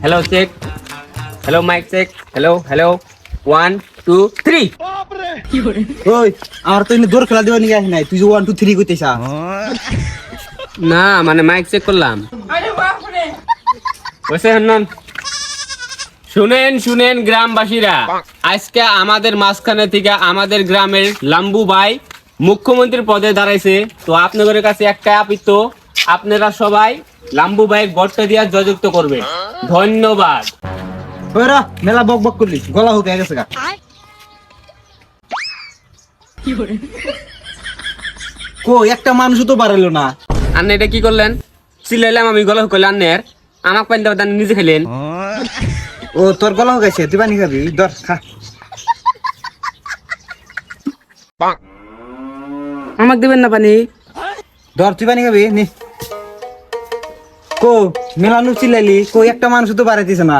Hello check hello mic check hello hello 1 2 3 ওই আমার তো এনে দৌড় খেলা দেওয়া নিয়ে আসি নাই তুই যে 1 2 3 কইতেছা না মানে মাইক চেক করলাম ওসে হন্নন শুনেন শুনেন গ্রামবাসীরা আজকে আমাদের মাঝখানে থেকে আমাদের গ্রামের লাম্বু ভাই মুখ্যমন্ত্রীর পদে দাঁড়াইছে। তো আপনাদের কাছে একটা আপিত, আপনারা সবাই লাম্বু ভাইয়ের ভোটটা দিয়ে জয়যুক্ত করবেন। ধন্যবাদ। ওরা মেলা বক বক করলি গলা হুকে গেছে গা কো একটা মানুষও তো বাড়াইলো না। আপনি এটা কি করলেন? চিল্লাইলাম আমি, গলা হুকাইলে আন্নের আমাকে পানি দেওয়া নিজে খেলেন। ও তোর গলা হুকাইছে, তুই পানি খাবি? ধর খা। আমাকে দেবেন না পানি? ধর তুই পানি খাবি নি। কো মেলানু চিল্লাইলি, কো একটা মানুষ তো বাড়াইতেছে না।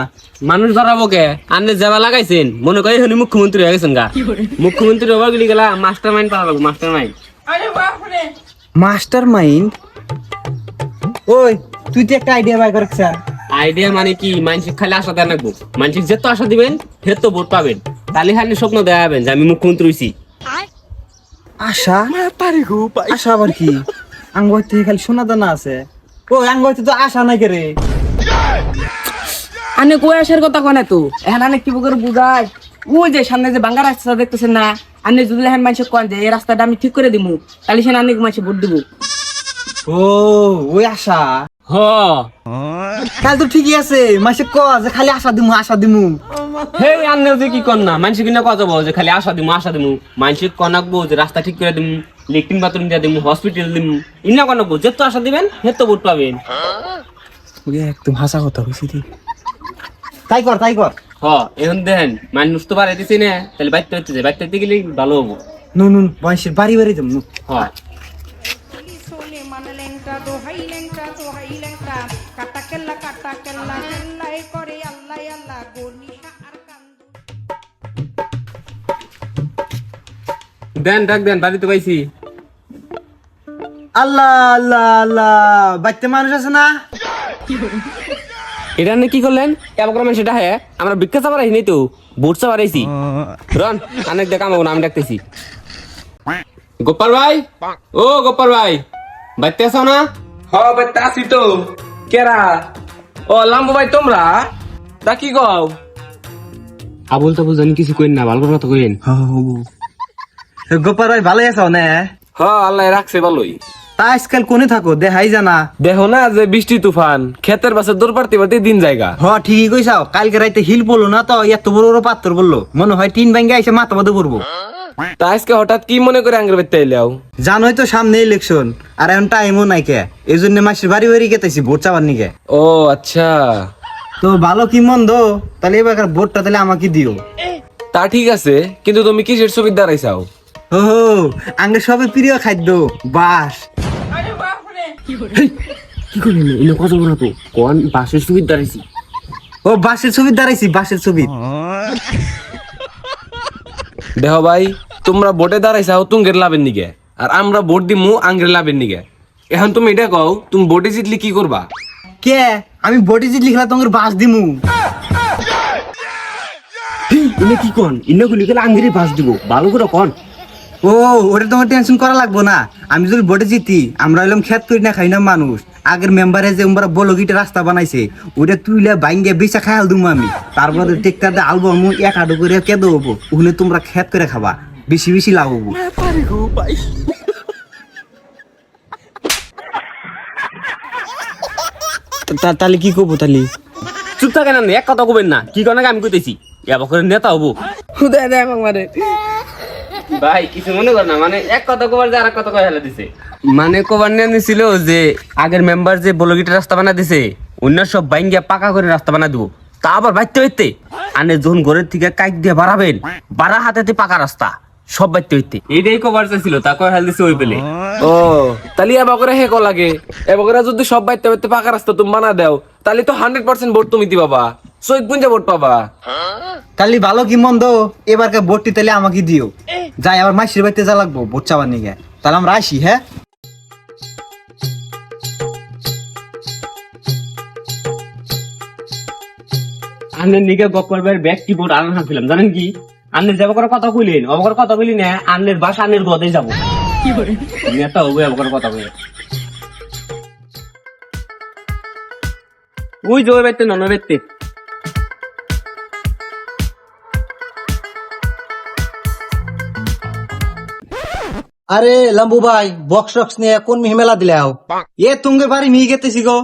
মানুষ বাড়াবো কে? আপনি যাবা লাগাইছেন মনে করি হনি মুখ্যমন্ত্রী হয়ে গেছেন গা। মুখ্যমন্ত্রী হবার গেলি গেলা মাস্টার মাইন্ড পাওয়া লাগবো। Master mind master mind? ওই তুই তো একটা আইডিয়া বাই করছ। আইডিয়া মানে কি? মানসিক খালি আশা দেন রাখবো। মানসিক যত আশা দিবেন সেত ভোট পাবেন। তাহলে খালি স্বপ্ন দেখাবেন যে আমি মুখ্যমন্ত্রী হইছি। আশা আশা আবার কি? আঙ্গতে খালি সোনা দানা আছে। ও আঙ্গতে তো আশা নাই কে রে। আনে কই আসার কথা কয় না তো এখন আনে কি করে বুঝায়? ওই যে সামনে যে বাঙ্গা রাস্তা দেখতেছেন না, আনে যদি এখন মানুষ কন যে এই রাস্তাটা আমি ঠিক করে দিমু তাহলে সে অনেক মানুষ ভোট দিব। ও ওই আশা হ কাল তো ঠিকই আছে। মাসে ক যে খালি আশা দিমু আশা দিমু। হে আন্নে যে কি কর না মানসিক কিনা কত বল যে খালি আশা দিমু আশা দিমু। মানসিক কনাকবো যে রাস্তা ঠিক করে দিমু, লেট্রিন বাথরুম দিয়ে দিমু, হসপিটাল দিমু। ইনা কনাকবো যত আশা দিবেন সেত ভোট পাবেন। ওরে একদম হাসা কথা হইছে রে। তাই কর তাই কর। হ এখন দেখেন মানুষ তো বাড়াই দিছি না, তাহলে বাইতে হচ্ছে যে বাইতে গেলে ভালো হবো। নুন নুন বয়সের বাড়ি বাড়ি যাম নু। হয় সোনে মান লেংটা দোহাই লেংটা কাটা কেল্লা কেল্লাই করে আল্লাহ আল্লাহ গনিশা আর কান্দু দেন ডাক দেন, বাড়িতে পাইছি। আল্লাহ আল্লাহ আল্লাহ বাইতে মানুষ আছে না? এটা নিয়ে কি করলেন? কেমন সেটা হ্যাঁ আমরা ভিক্ষা চাবার আইনি তো, ভোট চাবার আইছি। রন অনেক দেখা আমাকে নাম ডাকতেছি। গোপাল ভাই, ও গোপাল ভাই, বাইতে আছো না? হ্যাঁ ভাই আসি তো। কেরা? ও লাম্বু ভাই তোমরা তা কি কও? আবুল তাবুল জানি কিছু কইন না, ভালো কথা কইন। গোপাল ভাই ভালো আছো না? হ্যাঁ আল্লাহ রাখছে ভালোই। তা আজকাল কোনে থাকো দেখাই জানা। দেখো না যে বৃষ্টি তুফান, ক্ষেতের পাশে দৌড় পারতে পারতে দিন জায়গা। হ ঠিকই কইছাও। কালকে রাইতে হিল পড়লো না তো এত বড় বড় পাথর বললো, মনে হয় টিন ভাঙ্গে এসে মাথা মাথা পড়বো। তা আজকে হঠাৎ কি মনে করে আঙ্গের বেতে এলাও? জানোই তো সামনে ইলেকশন, আর এখন টাইমও নাই কে, এই জন্য মাসের বাড়ি বাড়ি গেতেছি ভোট চাবার নিকে। ও আচ্ছা, তো ভালো কি মন্দ তাহলে এবার ভোটটা তাহলে আমাকে দিও। তা ঠিক আছে, কিন্তু তুমি কিসের ছবির দাঁড়াইছাও? ও আঙ্গে সবে প্রিয় খাদ্য বাস। কি কইলেন? ইনো কত বড় তো কোন বাসের সুবিধা দাঁড়াইছি। ও বাসের ছবি দাঁড়াইছি, বাসের ছবি। দেখো ভাই, তোমরা ভোটে দাঁড়াইছাও তুঙ্গের লাভের নিকে, আর আমরা ভোট দিমু আঙ্গের লাভের নিকে। এখন তুমি এটা কও, তুমি ভোটে জিতলে কি করবা? কে আমি ভোটে জিত লিখলা তোমার বাস দিমু? ইনো কি কোন? ইনো গুলি গেলে আঙ্গিরি বাস দিব, ভালো করে কোন। ও ওটা তোমার টেনশন করা লাগবো না। আমি যদি ভোটে জিতি, আমরা এলাম খেত করি না খাই না মানুষ। আগের মেম্বারে যে উমরা বলো গিটা রাস্তা বানাইছে ওইটা তুইলে বাইঙ্গে বেচা খায়াল দিমু আমি। তারপরে টেক্টার দিয়ে আলবো আমি এক আডু করে কেঁদে হবো, ওখানে তোমরা খেত করে খাবা, বেশি বেশি লাভ হবো। তাহলে কি করবো তাহলে? চুপ থাকেন না, এক কথা কবেন না। কি কোন আমি কইতেছি এবার করে নেতা হবো। হুদায় দেয় আমারে ভাই কিছু মনে কর না, মানে এক কথা কবার যে আর এক কথা কয়ে ফেলে দিছে। মানে কবার নিয়ে নিছিল যে আগের মেম্বার যে বলগিটা রাস্তা বানা দিছে, অন্য সব বাইঙ্গা পাকা করে রাস্তা বানা দিব। তা আবার বাইতে হইতে আনে যখন ঘরের থেকে কাইক দিয়ে বাড়াবেন, বাড়া হাতেতে পাকা রাস্তা সব বাইতে হইতে। এইটাই কবার চাইছিল, তা কয়ে ফেলে দিছে ওই পেলে। ও তাহলে এবার করে হেকো লাগে। এবার করে যদি সব বাইতে বাইতে পাকা রাস্তা তুমি বানা দাও, তাহলে তো 100% ভোট তুমি দিবা বা শহীদ গুঞ্জা ভোট পাবা। তাহলে ভালো কি মন্দ এবারকার ভোটটি তাহলে আমাকে দিও। যাই আবার মাসির বাড়িতে যা লাগবো ভোট চাবার নিকে। তাহলে আমরা আসি। হ্যাঁ আন্নের নিকে গপ্পের ব্যাগ কি বোর্ড আনলাম ছিলাম জানেন কি আন্নের যাবো করে কথা কইলেন অবকর কথা বলি না আন্নের বাসা আন্নের গদে যাবো কি করে নেতা হবে অবকর কথা কইলে ওই যে ওই বাইতে নন বাইতে আরে লাম্বু ভাই বক্স টক্স নিয়ে কোন মেলা দিলাও এ তুঙ্গের বাড়ি মিহি গেতেছি গো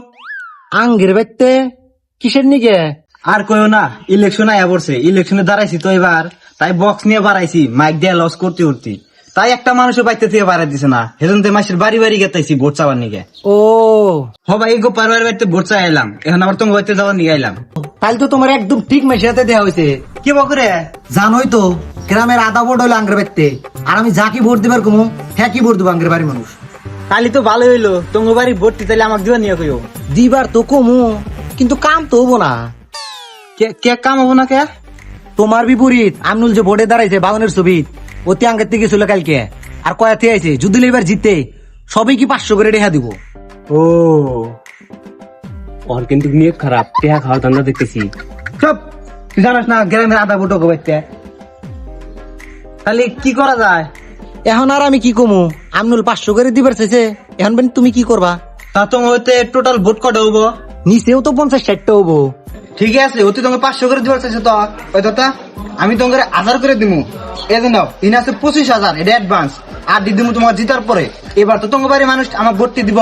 আঙ্গের বাইতে কিসের নিকে আর কইও না ইলেকশন আয়া পড়ছে ইলেকশনে দাঁড়াইছি তো এবার তাই বক্স নিয়ে বাড়াইছি মাইক দিয়ে লস করতে উঠতি তাই একটা মানুষও বাইতে থেকে বাড়াই দিছে না সেজন্য মাসের বাড়ি বাড়ি গেতাইছি ভোট চাবার নিকে ও হবা এই গো পারবার বাড়িতে ভোট চাই এলাম এখন আবার তোমার বাড়িতে যাওয়ার নিয়ে আইলাম তাহলে তো তোমার একদম ঠিক মাসের হাতে দেওয়া হয়েছে কি বকরে জানোই তো গ্রামের আধা ভোট হইলো আঙ্গের বাড়িতে আর আমি যাকে ভোট দিবার কমু হ্যাঁ কি ভোট দেবো আঙ্গের বাড়ির মানুষ তাহলে তো ভালো হইলো তোমার বাড়ির ভোটটি তাহলে আমাকে দিবা নিয়ে কইও দিবার তো কমু কিন্তু কাম তো হবো না কে কাম হবো না কে তোমার বিপরীত আমনুল যে ভোটে দাঁড়াইছে বাউনের ছবি অতি আঙ্গের থেকে ছিল কালকে আর কয়া থেকে আইছে যদি এবার জিতে সবাই কি 500 করে রেখা দিব ও ওর কিন্তু নিয়ত খারাপ টেহা খাওয়ার ধান্দা দেখতেছি সব তুই জানাস না গ্রামের আধা ভোট হবে তাহলে কি করা যায় এখন আর আমি কি কমু আমনুল 500 করে দিবার চাইছে এখন বেন তুমি কি করবা তা তোমার হইতে টোটাল ভোট কটা হবো নিচেও তো 50-60টা হবো ঠিক আছে ওতে তোমাকে 500 করে দিবার চাইছে তো ওই দাদা আমি তোমাকে 1000 করে দিমু এই যে নাও ইন আছে 25,000 এটা অ্যাডভান্স আর দি দিমু তোমার জিতার পরে এবার তো তোমার বাড়ির মানুষ আমার ভোটটি দিব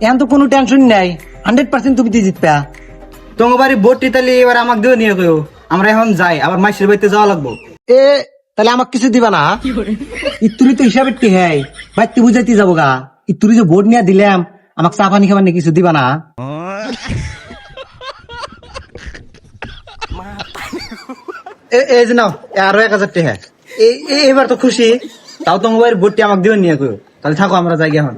এখন তো কোনো টেনশন নাই 100% তুমি জিতবা তোমার বাড়ির ভোটটি তাহলে এবার আমাকে দিও নিয়ে কইও আমরা এখন যাই আবার মাসির বাড়িতে যাওয়া লাগবো এ তাহলে আমাকে কিছু দিবা না ইতুরি তো হিসাবের টি হ্যাঁ বাইতে বুঝাইতে যাবো গা ইতুরি যে ভোট নিয়ে দিলাম আমাকে চা পানি খাবার নিয়ে কিছু দিবা না এই যে নাও আরো 1000 টাকা এবার তো খুশি তাও তো মোবাইল ভোটটি আমাকে দিবেন নিয়ে কইও তাহলে থাকো আমরা যাই এখন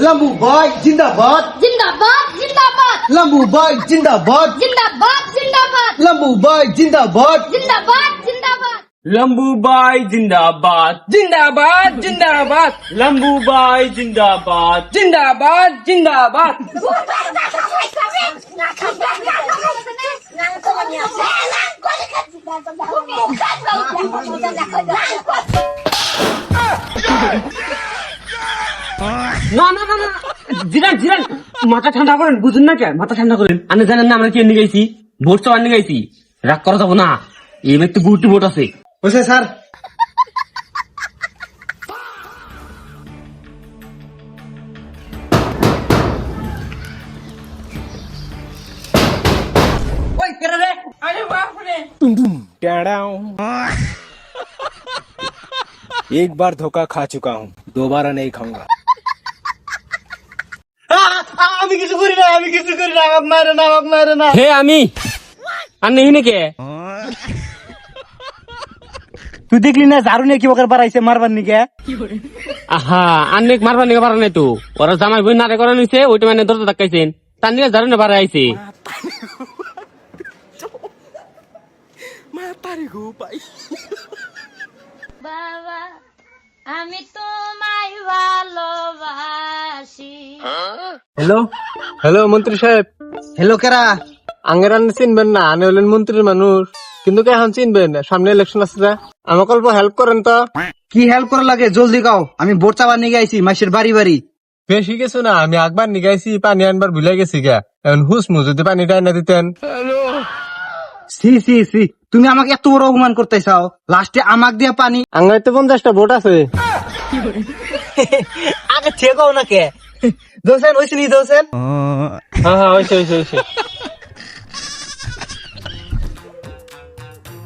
লাম্বু ভাই জিন্দাবাদ जिंदाबाद जिंदाबाद লাম্বু ভাই জিন্দাবাদ जिंदाबाद जिंदाबाद লাম্বু ভাই জিন্দাবাদ जिंदाबाद जिंदाबाद লম্বু ভাই জিন্দাবাদ জিন্দাবাদ জিন্দাবাদ লম্বু ভাই জিন্দাবাদ জিন্দাবাদ জিন্দাবাদ না না না না জিরান জিরান মাথা ঠান্ডা করেন বুঝুন না কে মাথা ঠান্ডা করেন আপনি জানেন না আমরা কি নিয়ে গেছি ভোট চাওয়ার নিয়ে গেছি রাগ করা যাবো না এবার তো গুরুত্ব ভোট আছে বুঝছে স্যার আরে বাপ রে एक बार धोखा खा चुका हूँ दोबारा नहीं खाऊंगा আমি কিছু করি না আমি কিছু করি না আমাকে মারে না আমাকে মারে না হে আমি আর নেই নাকি তুই দেখলি না ঝাড়ু নিয়ে কি বকার বাড়াইছে মারবার নিকে আহা আন্নেক মারবার নিকে পারা নাই তো ওরা জামাই বই নারে করা নিছে ওইটা মানে দরজা ধাক্কাইছেন তার নিয়ে জারুনে বাড়া আইছে বাবা আমি তোমায় ভালোবাসি হ্যালো হ্যালো মন্ত্রী সাহেব হ্যালো কেরা আঙ্গের আন্নে চিনবেন না আনে হলেন মন্ত্রীর মানুষ কিন্তু কে এখন চিনবেন সামনে ইলেকশন আছে যা আমাকে অল্প হেল্প করেন তো কি হেল্প করা লাগে জলদি কাও আমি ভোট চাবার নিয়ে আইছি মাসের বাড়ি বাড়ি বেশি কিছু না আমি একবার নিগাইছি পানি আনবার ভুলে গেছি গা এখন হুসমু যদি পানিটা এনে দিতেন সি সি সি তুমি আমাকে এত বড় অপমান করতে চাও লাস্টে আমাকে দিয়ে পানি আঙ্গাই তো 50টা ভোট আছে আগে থেকেও না কে দোসেন ওইসিনি দোসেন হ্যাঁ হ্যাঁ হয়েছে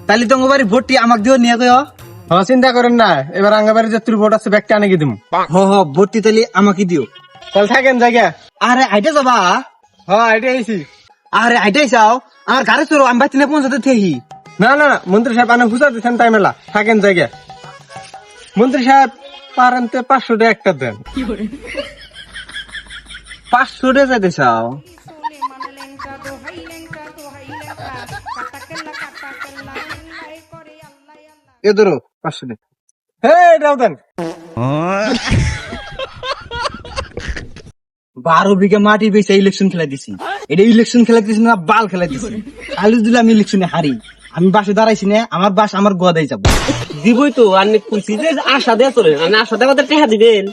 তাহলে তোমার বাড়ি ভোটটি আমাকে দিও নিয়ে গো হ্যাঁ চিন্তা করেন না এবার আঙ্গাবাড়ি যে তুই ভোট আছে ব্যাগটা আনে কি দিম হ হ ভোটটি তাহলে আমাকে দিও তাহলে থাকেন জায়গা আরে আইটা যাবা হ্যাঁ আইডিয়া আইছি আরে আইটাই চাও আমার গাড়ি চলো আমি বাইতে পৌঁছাতে থেহি না না না মন্ত্রী সাহেব আনে হুসা দিচ্ছেন তাই মেলা থাকেন জায়গা মন্ত্রী সাহেব পারেনতে 500 টাকা একটা দেন 500 টাকা যাইতে চাও সোনে মানে লেংটা দোহাই লেংটা কাটা কেল্লা চিল্লাই করে আল্লাহ আল্লাহ এ ধরো 500 টাকা হে এটাও দেন 12 বিঘা মাটি বেচে ইলেকশন খেলা দিছি। এটা ইলেকশন খেলা দিছি না বাল খেলা দিছি। আলু দিলে আমি ইলেকশনে হারি, আমি বাসে দাঁড়াইছি না, আমার বাস আমার গোয়াদাই যাবো। দিবই তো, আর কইছি যে আশা দিয়ে চলে, আশা দিয়ে টেহা দিবেন।